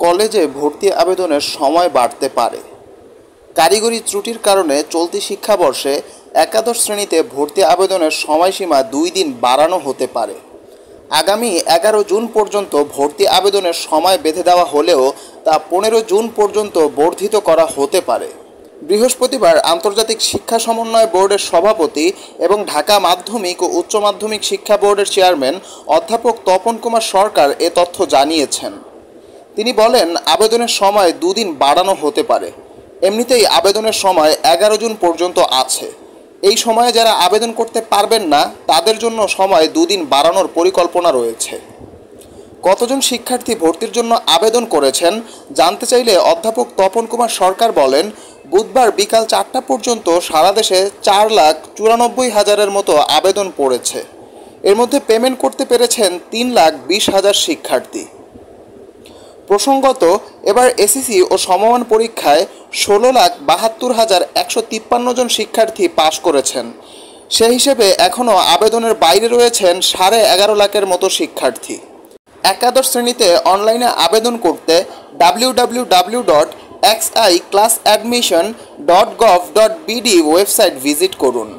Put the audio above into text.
কলেজে ভর্তি আবেদনের সময় বাড়তে পারে। কারিগরি ত্রুটির কারণে চলতি শিক্ষাবর্ষে একাদশ শ্রেণীতে ভর্তি আবেদনের সময়সীমা 2 দিন বাড়ানো হতে পারে। আগামী 11 জুন পর্যন্ত ভর্তি আবেদনের সময় বেঁধে দেওয়া হলেও তা 15 জুন পর্যন্ত বর্ধিত করা হতে পারে। বৃহস্পতিবার আন্তর্জাতিক শিক্ষা সমন্বয় বোর্ডের সভাপতি এবং ঢাকা মাধ্যমিক ও উচ্চ মাধ্যমিক শিক্ষা বোর্ডের চেয়ারম্যান অধ্যাপক তপন কুমার সরকার এ তথ্য জানিয়েছেন। তিনি বলেন, আবেদনের সময় 2 দিন বাড়ানো হতে পারে। এমনিতেই আবেদনের সময় 11 জুন পর্যন্ত আছে। এই সময়ে যারা আবেদন করতে পারবেন না তাদের জন্য সময় 2 দিন বাড়ানোর পরিকল্পনা রয়েছে। কতজন শিক্ষার্থী ভর্তির জন্য আবেদন করেছেন জানতে চাইলে অধ্যাপক তপন কুমার সরকার বলেন, বুধবার বিকাল 4টা পর্যন্ত সারা দেশে 4,94,000-এর মতো আবেদন পড়েছে। এর মধ্যে পেমেন্ট করতে পেরেছেন 3,20,000 শিক্ষার্থী। প্রসঙ্গত, এবার এসএসসি ও সমমান পরীক্ষায় 16,72,153 জন শিক্ষার্থী পাশ করেছেন। সে হিসেবে এখনও আবেদনের বাইরে রয়েছেন 11.5 লাখের মতো শিক্ষার্থী। একাদশ শ্রেণীতে অনলাইনে আবেদন করতে www.xiclassadmission.gov.bd ওয়েবসাইট ভিজিট করুন।